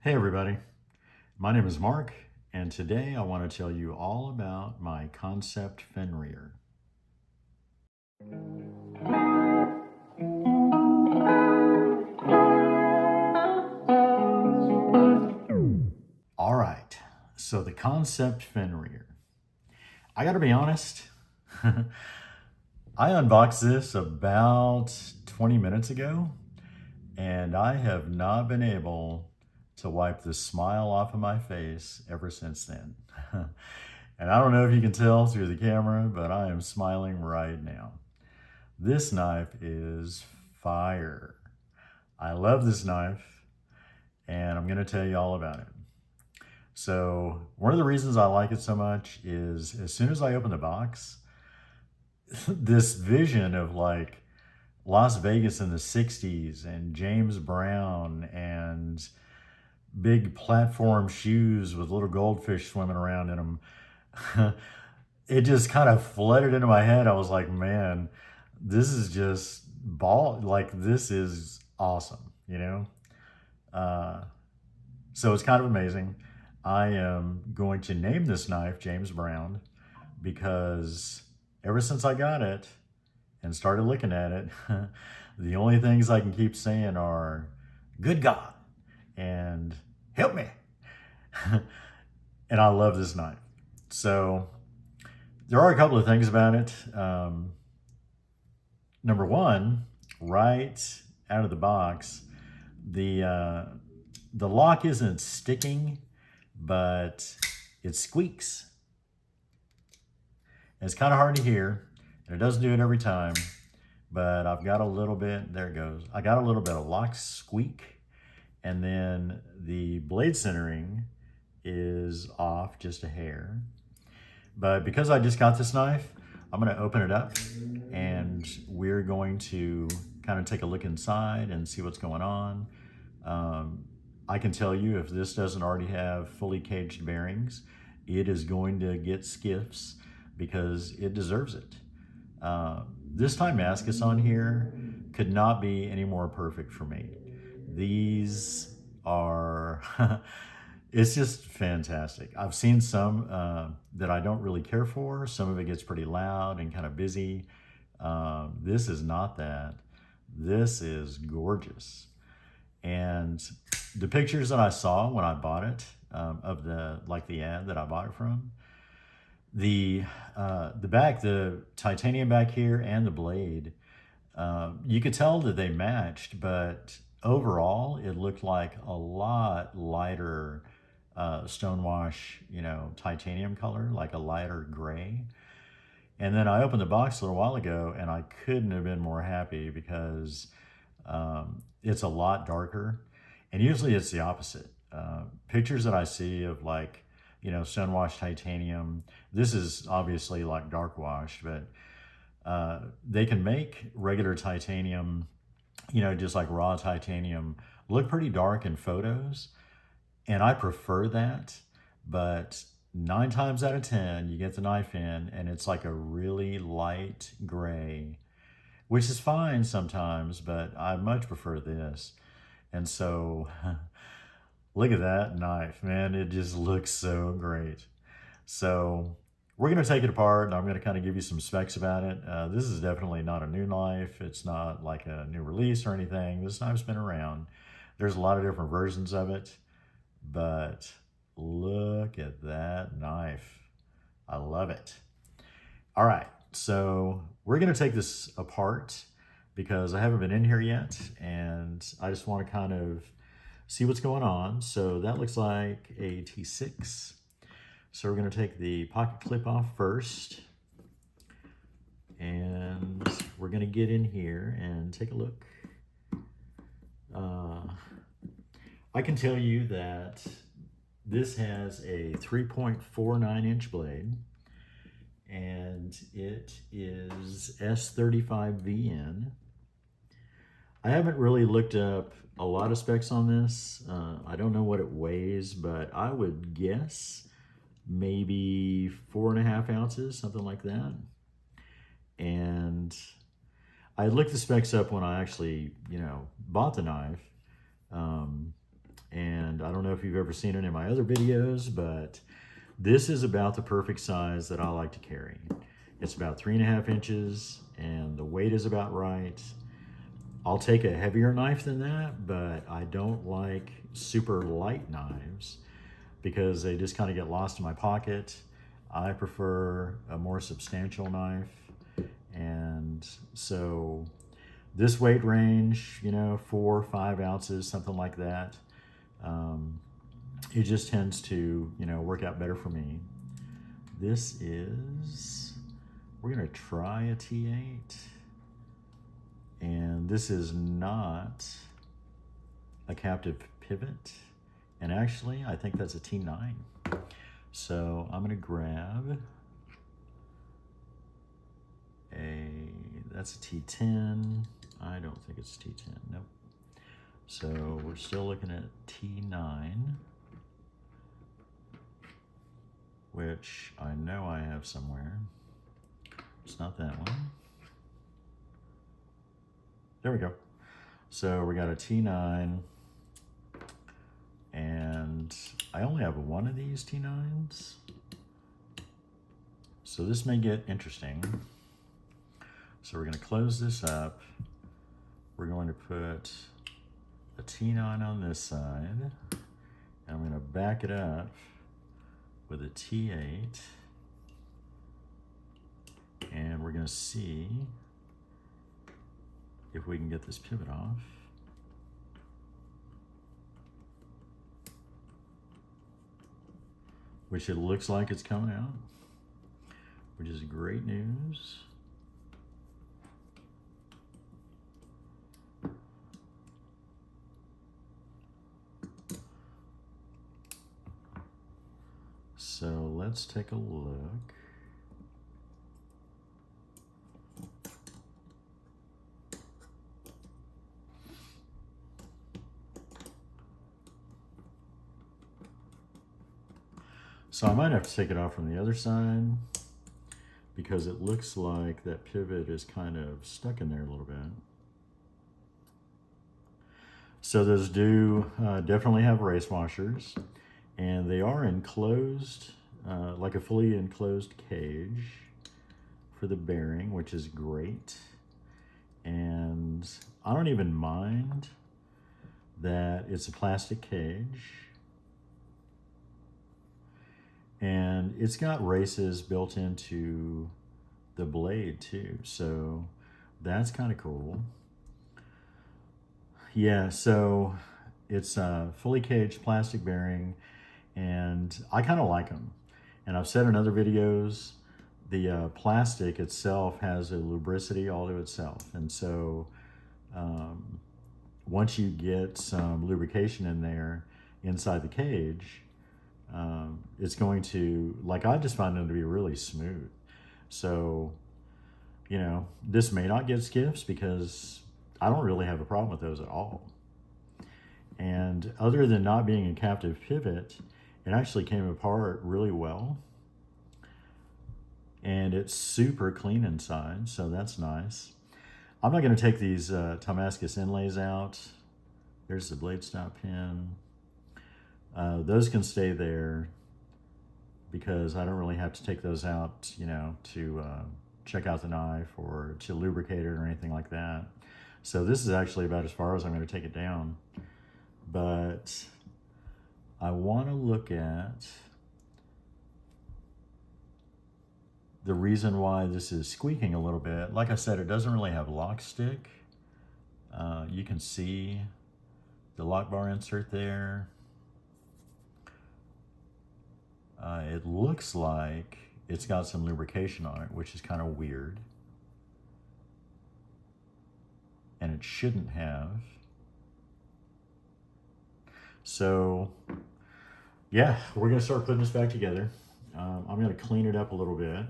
Hey everybody, my name is Mark, and today I want to tell you all about my Kansept Fenrir. All right, so the Kansept Fenrir. I gotta be honest, I unboxed this about 20 minutes ago, and I have not been able to wipe the smile off of my face ever since then. And I don't know if you can tell through the camera, but I am smiling right now. This knife is fire. I love this knife, and I'm going to tell you all about it. So one of the reasons I like it so much is as soon as I open the box, this vision of like Las Vegas in the 60s and James Brown and big platform shoes with little goldfish swimming around in them, it just kind of flooded into my head. I was like, man, this is just like this is awesome, you know? Uh, so it's kind of amazing. I am going to name this knife James Brown because ever since I got it and started looking at it, the only things I can keep saying are, good God, and help me. And I love this knife. So there are a couple of things about it. Number one, right out of the box, the lock isn't sticking, but it squeaks. And it's kind of hard to hear, and it doesn't do it every time, but I've got a little bit, there it goes. I got a little bit of lock squeak, and then the blade centering is off just a hair. But because I just got this knife, I'm going to open it up and we're going to kind of take a look inside and see what's going on. I can tell you if this doesn't already have fully caged bearings, it is going to get skiffs because it deserves it. This Timascus on here could not be any more perfect for me. These are, it's just fantastic. I've seen some that I don't really care for. Some of it gets pretty loud and kind of busy. This is not that. This is gorgeous. And the pictures that I saw when I bought it, of the ad that I bought it from, the back, the titanium back here and the blade, you could tell that they matched, but overall it looked like a lot lighter stonewash, titanium color, like a lighter gray. And then I opened the box a little while ago and I couldn't have been more happy because it's a lot darker. And usually it's the opposite. Pictures that I see of like, stonewash titanium, this is obviously like dark washed, but they can make regular titanium, just like raw titanium, look pretty dark in photos. And I prefer that, but 9 times out of 10, you get the knife in and it's like a really light gray, which is fine sometimes, but I much prefer this. And so look at that knife, man. It just looks so great. So we're going to take it apart and I'm going to kind of give you some specs about it. This is definitely not a new knife. It's not like a new release or anything. This knife's been around. There's a lot of different versions of it, but look at that knife. I love it. All right, so we're going to take this apart because I haven't been in here yet and I just want to kind of see what's going on. So that looks like a T6. So we're going to take the pocket clip off first and we're going to get in here and take a look. I can tell you that this has a 3.49 inch blade and it is S35VN. I haven't really looked up a lot of specs on this. I don't know what it weighs, but I would guess maybe 4.5 ounces, something like that. And I looked the specs up when I actually, bought the knife. And I don't know if you've ever seen it in my other videos, but this is about the perfect size that I like to carry. It's about 3.5 inches and the weight is about right. I'll take a heavier knife than that, but I don't like super light knives because they just kind of get lost in my pocket. I prefer a more substantial knife. And so this weight range, 4 or 5 ounces, something like that. It just tends to, work out better for me. This is, we're gonna try a T8. And this is not a captive pivot. And actually, I think that's a T9. So I'm gonna grab that's a T10. I don't think it's T10, nope. So we're still looking at T9, which I know I have somewhere. It's not that one. There we go. So we got a T9, and I only have one of these T9s. So this may get interesting. So we're gonna close this up. We're going to put a T9 on this side, and I'm gonna back it up with a T8, and we're gonna see if we can get this pivot off. Which it looks like it's coming out, which is great news. So let's take a look. So I might have to take it off from the other side because it looks like that pivot is kind of stuck in there a little bit. So those do definitely have race washers, and they are enclosed, like a fully enclosed cage for the bearing, which is great. And I don't even mind that it's a plastic cage. And it's got races built into the blade too, so that's kind of cool. Yeah, so it's a fully caged plastic bearing, and I kind of like them. And I've said in other videos, the plastic itself has a lubricity all to itself, and so once you get some lubrication in there inside the cage, it's going to, like, I just find them to be really smooth. So, this may not get skiffs because I don't really have a problem with those at all. And other than not being a captive pivot, it actually came apart really well. And it's super clean inside, so that's nice. I'm not going to take these Timascus inlays out. There's the blade stop pin. Those can stay there because I don't really have to take those out, to check out the knife or to lubricate it or anything like that. So this is actually about as far as I'm going to take it down. But I want to look at the reason why this is squeaking a little bit. Like I said, it doesn't really have lock stick. You can see the lock bar insert there. It looks like it's got some lubrication on it, which is kind of weird. And it shouldn't have. So, yeah, we're going to start putting this back together. I'm going to clean it up a little bit,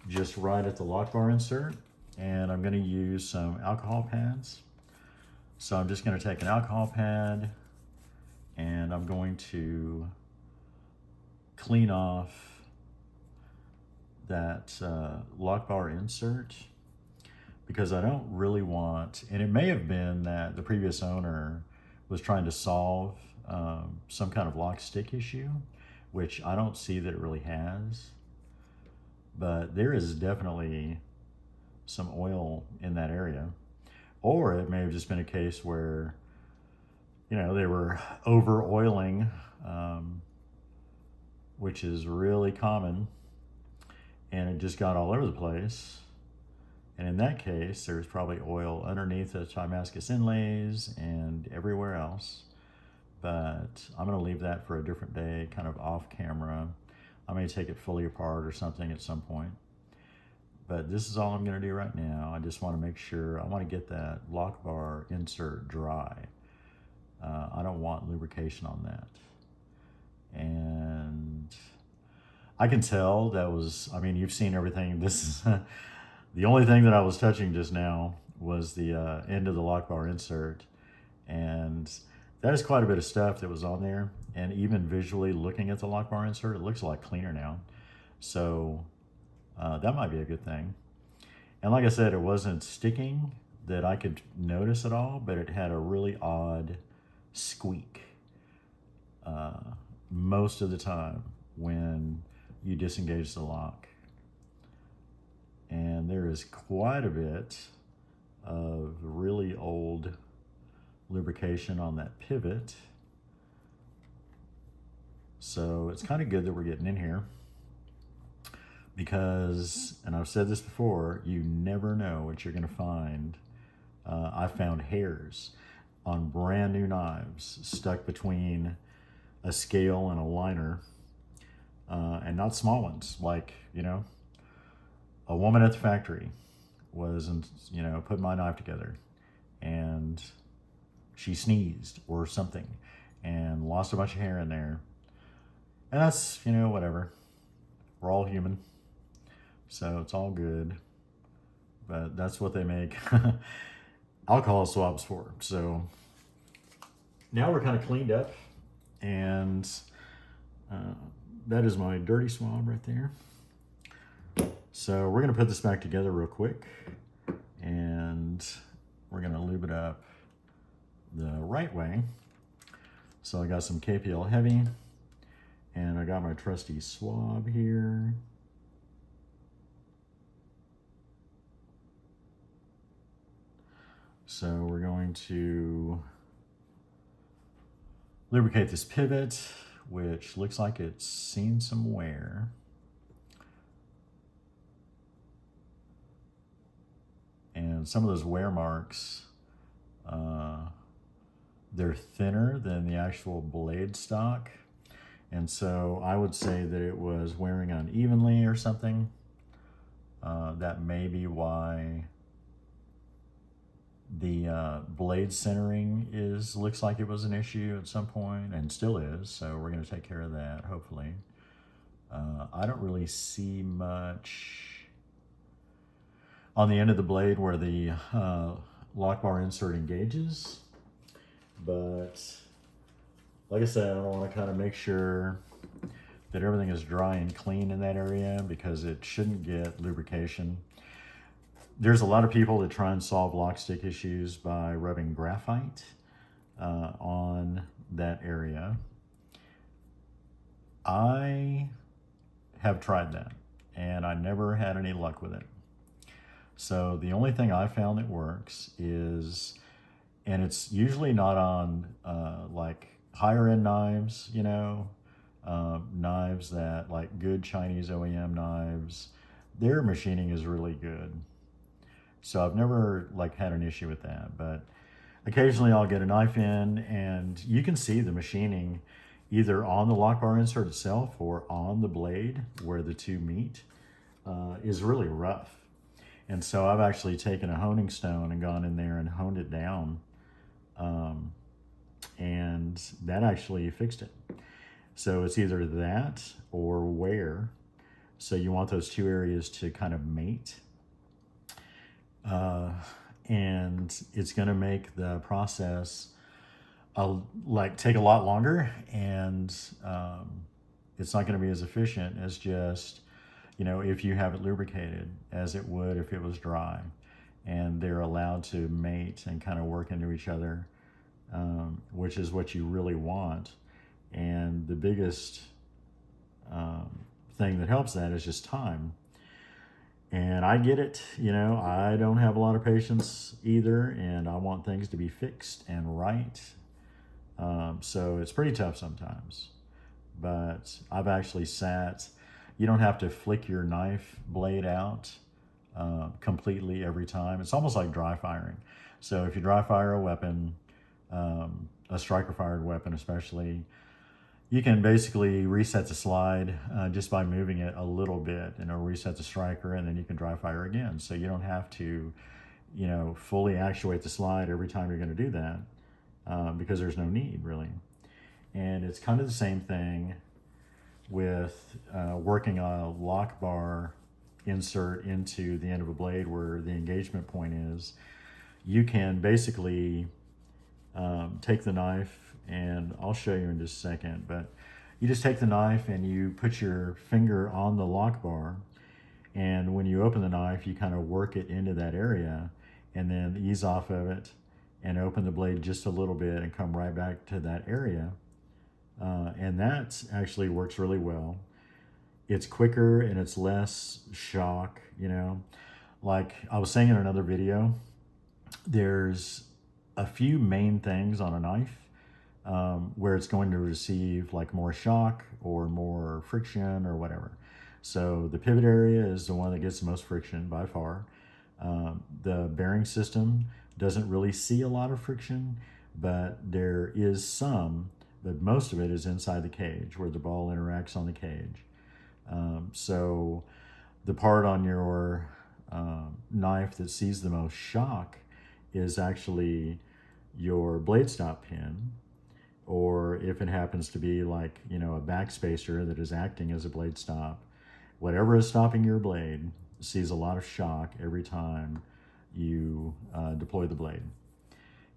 just right at the lock bar insert. And I'm going to use some alcohol pads. So I'm just going to take an alcohol pad and I'm going to clean off that lock bar insert, because I don't really want, and it may have been that the previous owner was trying to solve some kind of lock stick issue, which I don't see that it really has. But there is definitely some oil in that area. Or it may have just been a case where, they were over oiling, which is really common, and it just got all over the place. And in that case, there's probably oil underneath the Timascus inlays and everywhere else. But I'm going to leave that for a different day, kind of off camera. I may take it fully apart or something at some point. But this is all I'm going to do right now. I just want to make sure, I want to get that lock bar insert dry. I don't want lubrication on that. And I can tell that was, you've seen everything. This is the only thing that I was touching just now was the end of the lock bar insert. And that is quite a bit of stuff that was on there. And even visually looking at the lock bar insert, it looks a lot cleaner now. So that might be a good thing. And like I said, it wasn't sticking that I could notice at all, but it had a really odd squeak most of the time when you disengage the lock. And there is quite a bit of really old lubrication on that pivot. So it's kind of good that we're getting in here because, and I've said this before, you never know what you're going to find. I found hairs on brand new knives stuck between a scale and a liner, and not small ones, like, a woman at the factory was, putting my knife together and she sneezed or something and lost a bunch of hair in there. And that's, whatever. We're all human. So it's all good. But that's what they make alcohol swabs for. So now we're kind of cleaned up. And that is my dirty swab right there. So we're going to put this back together real quick. And we're going to lube it up the right way. So I got some KPL Heavy. And I got my trusty swab here. So we're going to lubricate this pivot, which looks like it's seen some wear. And some of those wear marks, they're thinner than the actual blade stock. And so I would say that it was wearing unevenly or something. That may be why the blade centering looks like it was an issue at some point and still is. So we're going to take care of that, hopefully. I don't really see much on the end of the blade where the lock bar insert engages. But like I said, I want to kind of make sure that everything is dry and clean in that area because it shouldn't get lubrication. There's a lot of people that try and solve lock stick issues by rubbing graphite on that area. I have tried that and I never had any luck with it. So the only thing I found that works is, and it's usually not on like higher end knives, knives that like good Chinese OEM knives, their machining is really good. So I've never had an issue with that, but occasionally I'll get a knife in and you can see the machining either on the lock bar insert itself or on the blade where the two meet is really rough. And so I've actually taken a honing stone and gone in there and honed it down. And that actually fixed it. So it's either that or wear. So you want those two areas to kind of mate. And it's going to make the process take a lot longer, and it's not going to be as efficient as just, if you have it lubricated as it would if it was dry. And they're allowed to mate and kind of work into each other which is what you really want. And the biggest thing that helps that is just time. And I get it, you know, I don't have a lot of patience either, and I want things to be fixed and right. So it's pretty tough sometimes. But I've actually you don't have to flick your knife blade out completely every time. It's almost like dry firing. So if you dry fire a weapon, a striker fired weapon especially, you can basically reset the slide just by moving it a little bit, and it'll reset the striker, and then you can dry fire again. So you don't have to, you know, fully actuate the slide every time you're going to do that because there's no need really. And it's kind of the same thing with working a lock bar insert into the end of a blade where the engagement point is. You can basically take the knife, and I'll show you in just a second, but you just take the knife and you put your finger on the lock bar, and when you open the knife you kind of work it into that area and then ease off of it and open the blade just a little bit and come right back to that area. And that actually works really well. It's quicker and it's less shock, you know. Like I was saying in another video, there's a few main things on a knife where it's going to receive like more shock or more friction or whatever. So the pivot area is the one that gets the most friction by far. The bearing system doesn't really see a lot of friction, but there is some, but most of it is inside the cage where the ball interacts on the cage. So the part on your knife that sees the most shock is actually your blade stop pin, or if it happens to be like, you know, a backspacer that is acting as a blade stop, whatever is stopping your blade sees a lot of shock every time you deploy the blade.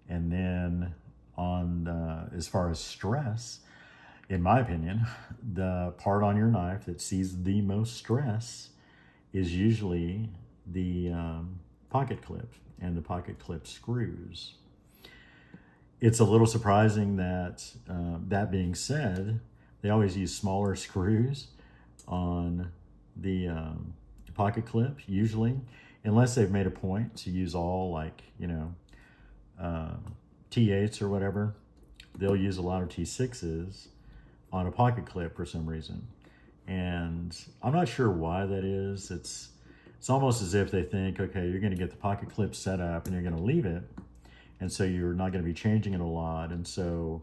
And then on as far as stress, in my opinion, the part on your knife that sees the most stress is usually the pocket clip and the pocket clip screws. It's a little surprising that, that being said, they always use smaller screws on the pocket clip, usually, unless they've made a point to use all, like, you know, T8s or whatever. They'll use a lot of T6s on a pocket clip for some reason. And I'm not sure why that is. It's almost as if they think, okay, you're going to get the pocket clip set up and you're going to leave it, and so you're not going to be changing it a lot, and so,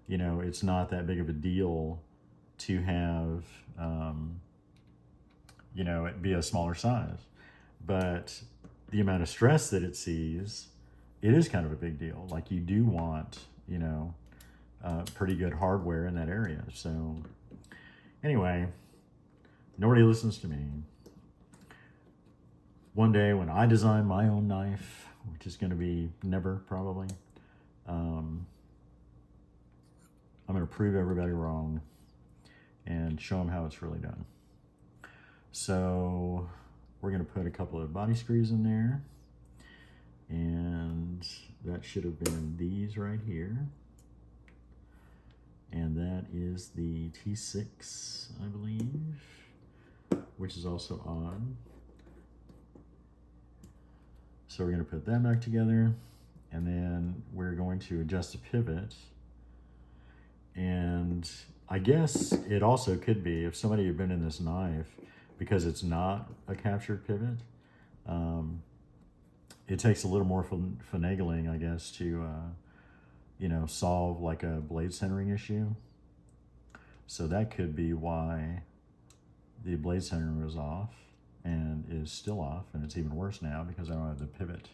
you know, it's not that big of a deal to have you know, it be a smaller size. But the amount of stress that it sees, it is kind of a big deal. Like, you do want, you know, pretty good hardware in that area. So anyway, nobody listens to me. One day when I design my own knife, which is going to be never probably, I'm going to prove everybody wrong and show them how it's really done. So we're going to put a couple of body screws in there, and that should have been these right here. And that is the T6, I believe, which is also on. So we're going to put that back together, and then we're going to adjust the pivot. And I guess it also could be, if somebody had been in this knife, because it's not a captured pivot, it takes a little more finagling, I guess, to you know, solve like a blade centering issue. So that could be why the blade centering was off and is still off, and it's even worse now because I don't have the pivot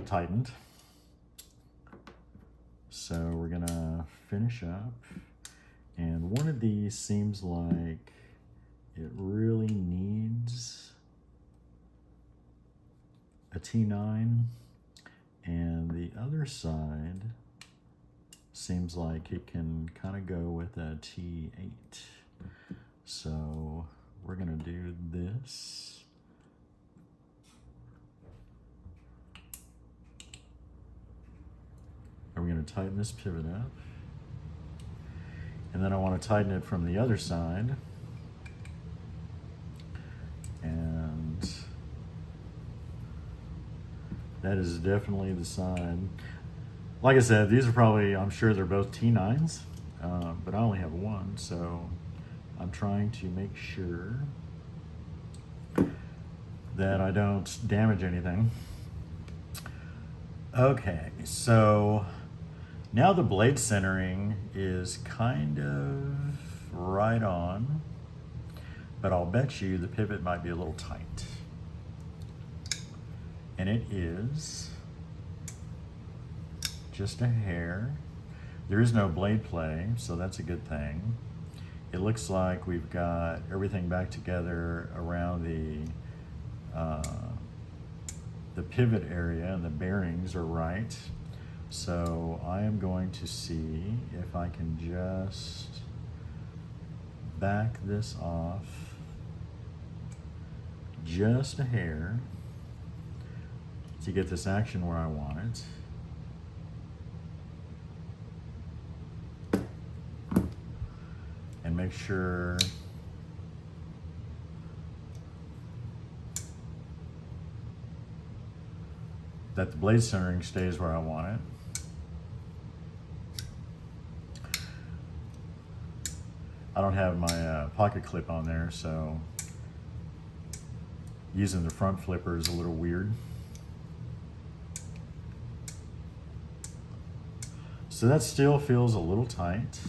tightened. So we're gonna finish up, and one of these seems like it really needs a T9, and the other side seems like it can kind of go with a T8. So we're gonna do this. And we're going to tighten this pivot up. And then I want to tighten it from the other side. And that is definitely the side. Like I said, these are probably, I'm sure they're both T9s, but I only have one, so I'm trying to make sure that I don't damage anything. Okay, so now the blade centering is kind of right on, but I'll bet you the pivot might be a little tight. And it is just a hair. There is no blade play, so that's a good thing. It looks like we've got everything back together around the pivot area, and the bearings are right. So I am going to see if I can just back this off just a hair to get this action where I want it. And make sure that the blade centering stays where I want it. I don't have my pocket clip on there, so using the front flipper is a little weird. So that still feels a little tight.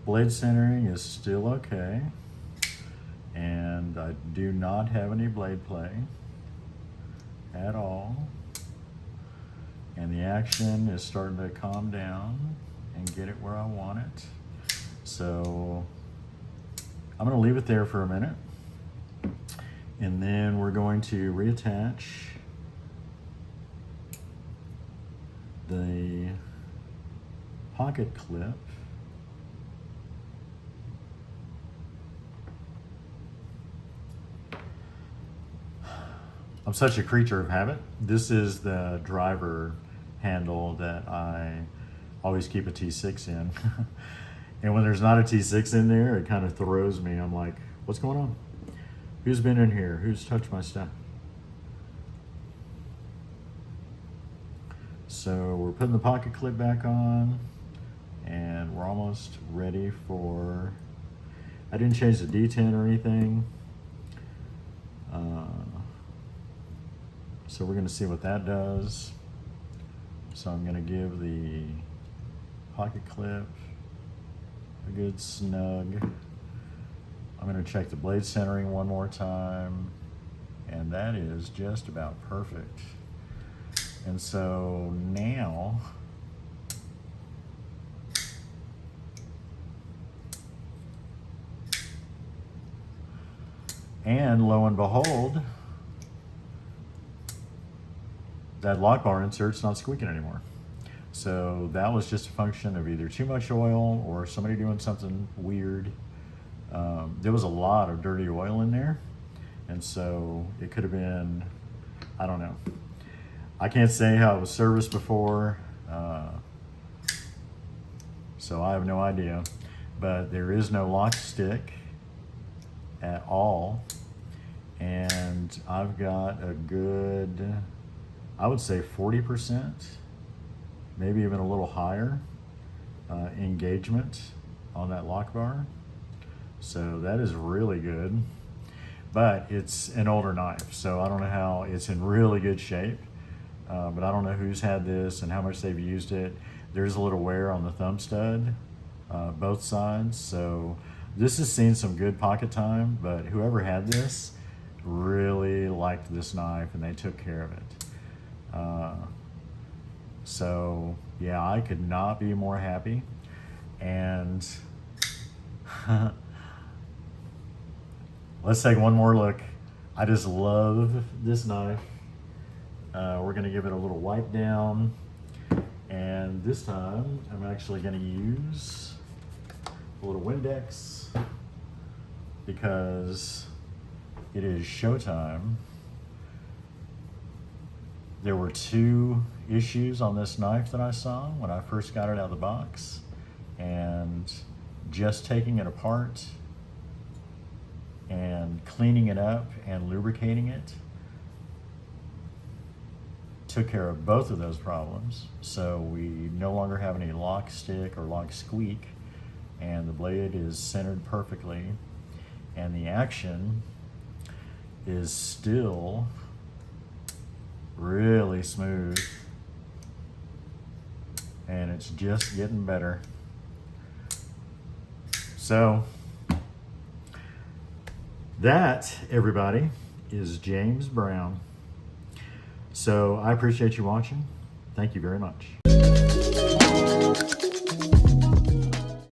Blade centering is still okay, and I do not have any blade play at all, and the action is starting to calm down and get it where I want it. So I'm going to leave it there for a minute, and then we're going to reattach the pocket clip. I'm such a creature of habit. This is the driver handle that I always keep a T6 in. And when there's not a T6 in there, it kind of throws me. I'm like, what's going on? Who's been in here? Who's touched my stuff? So we're putting the pocket clip back on, and we're almost ready for, I didn't change the detent or anything. So we're going to see what that does. So I'm going to give the pocket clip a good snug. I'm going to check the blade centering one more time, and that is just about perfect. And so now and lo and behold, that lock bar insert's not squeaking anymore. So that was just a function of either too much oil or somebody doing something weird. There was a lot of dirty oil in there, and so it could have been, I don't know. I can't say how it was serviced before, so I have no idea. But there is no lock stick at all, and I've got a good, I would say 40%, maybe even a little higher engagement on that lock bar. So that is really good, but it's an older knife, so I don't know how, it's in really good shape, but I don't know who's had this and how much they've used it. There's a little wear on the thumb stud, both sides, so this has seen some good pocket time, but whoever had this really liked this knife and they took care of it. So yeah, I could not be more happy. And Let's take one more look. I just love this knife. We're gonna give it a little wipe down. And this time, I'm actually gonna use a little Windex because it is showtime. There were 2 issues on this knife that I saw when I first got it out of the box, and just taking it apart and cleaning it up and lubricating it took care of both of those problems. So we no longer have any lock stick or lock squeak, and the blade is centered perfectly, and the action is still really smooth, and it's just getting better. So that, everybody, is James Brown. So I appreciate you watching. Thank you very much.